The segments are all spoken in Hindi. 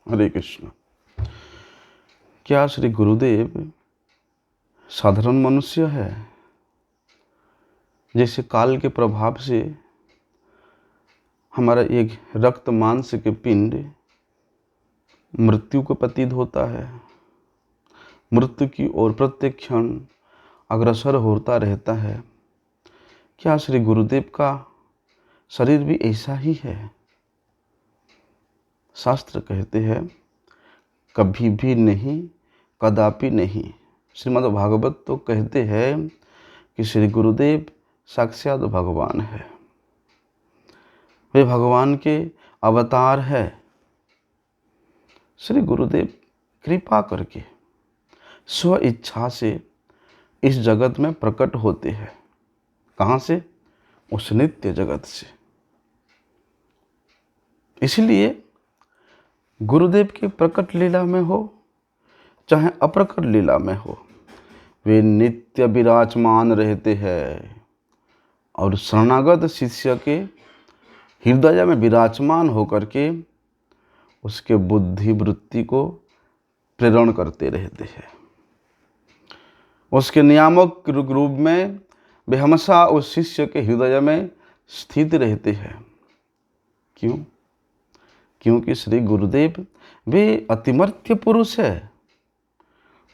हरे कृष्ण। क्या श्री गुरुदेव साधारण मनुष्य है? जैसे काल के प्रभाव से हमारा एक रक्त मांस के पिंड मृत्यु को प्रतीत होता है, मृत्यु की ओर प्रत्येक क्षण अग्रसर होता रहता है। क्या श्री गुरुदेव का शरीर भी ऐसा ही है? शास्त्र कहते हैं कभी भी नहीं, कदापि नहीं। श्रीमद् भागवत तो कहते हैं कि श्री गुरुदेव साक्षात भगवान है, वे भगवान के अवतार है। श्री गुरुदेव कृपा करके स्व इच्छा से इस जगत में प्रकट होते हैं। कहाँ से? उस नित्य जगत से। इसलिए गुरुदेव की प्रकट लीला में हो चाहे अप्रकट लीला में हो, वे नित्य विराजमान रहते हैं और शरणागत शिष्य के हृदय में विराजमान होकर के उसके बुद्धि वृत्ति को प्रेरण करते रहते हैं। उसके नियामक रूप में वे हमेशा उस शिष्य के हृदय में स्थित रहते हैं। क्यों? क्योंकि श्री गुरुदेव वे अतिमर्त्य पुरुष है।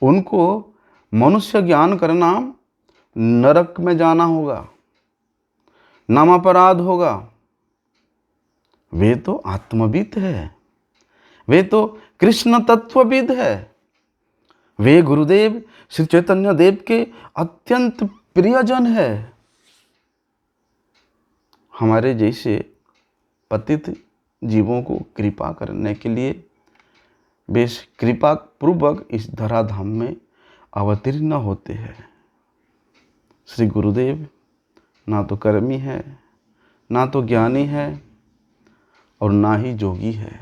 उनको मनुष्य ज्ञान करना नरक में जाना होगा, नामापराध होगा। वे तो आत्मविद है, वे तो कृष्ण तत्वविद है। वे गुरुदेव श्री चैतन्य देव के अत्यंत प्रियजन है। हमारे जैसे पतित जीवों को कृपा करने के लिए वे कृपा पूर्वक इस धराधाम में अवतीर्ण होते हैं। श्री गुरुदेव ना तो कर्मी है, ना तो ज्ञानी है और ना ही जोगी है।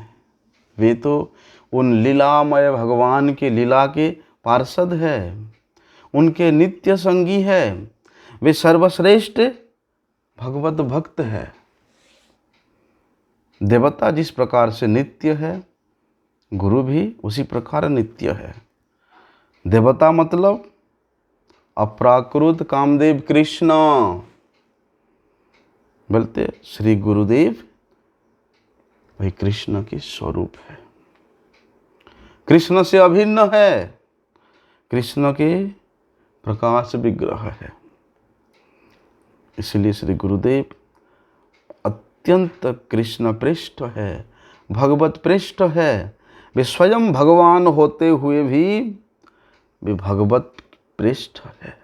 वे तो उन लीलामय भगवान के लीला के पार्षद है, उनके नित्य संगी है। वे सर्वश्रेष्ठ भगवत भक्त है। देवता जिस प्रकार से नित्य है, गुरु भी उसी प्रकार नित्य है। देवता मतलब अप्राकृत कामदेव कृष्ण। बोलते श्री गुरुदेव वही कृष्ण के स्वरूप है, कृष्ण से अभिन्न है, कृष्ण के प्रकाश विग्रह है। इसलिए श्री गुरुदेव अत्यंत कृष्ण पृष्ठ है, भगवत पृष्ठ है। वे स्वयं भगवान होते हुए भी वे भगवत पृष्ठ है,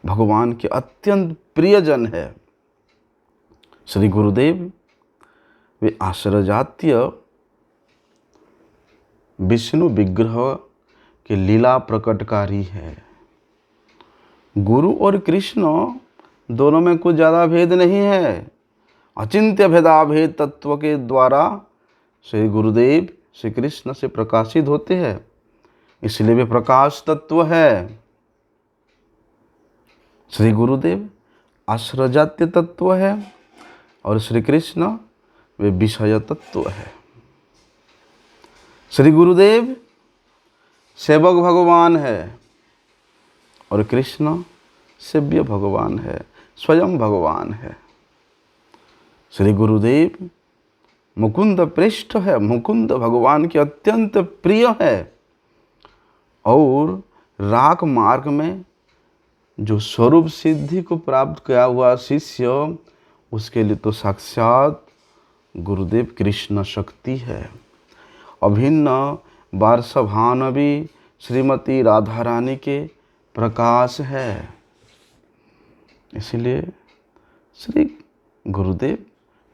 भगवान के अत्यंत प्रियजन है। श्री गुरुदेव वे आश्चर्यजातीय विष्णु विग्रह के लीला प्रकटकारी है। गुरु और कृष्ण दोनों में कुछ ज़्यादा भेद नहीं है। अचिंत्य भेदाभेद तत्व के द्वारा श्री गुरुदेव श्री कृष्ण से प्रकाशित होते हैं, इसलिए वे प्रकाश तत्व है। श्री गुरुदेव आश्चर्यजातीय तत्व है और श्री कृष्ण वे विषय तत्व है। श्री गुरुदेव सेवक भगवान है और कृष्ण सेव्य भगवान है, स्वयं भगवान है। श्री गुरुदेव मुकुंद पृष्ठ है, मुकुंद भगवान के अत्यंत प्रिय है। और राग मार्ग में जो स्वरूप सिद्धि को प्राप्त किया हुआ शिष्य, उसके लिए तो साक्षात गुरुदेव कृष्ण शक्ति है। अभिन्न वार्षभानवी श्रीमती राधा रानी के प्रकाश है। इसलिए श्री गुरुदेव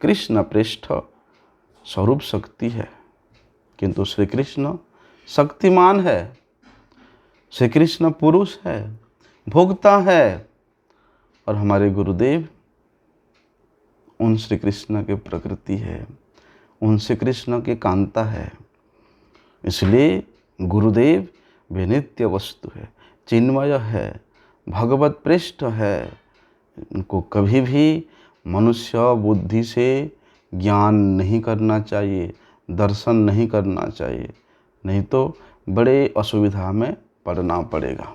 कृष्ण पृष्ठ स्वरूप शक्ति है, किंतु श्री कृष्ण शक्तिमान है। श्री कृष्ण पुरुष है, भोक्ता है और हमारे गुरुदेव उन श्री कृष्ण के प्रकृति है, उन श्री कृष्ण के कांता है। इसलिए गुरुदेव वे नित्य वस्तु है, चिन्मय है, भगवत पृष्ठ है। उनको कभी भी मनुष्य बुद्धि से ज्ञान नहीं करना चाहिए, दर्शन नहीं करना चाहिए, नहीं तो बड़े असुविधा में पड़ना पड़ेगा।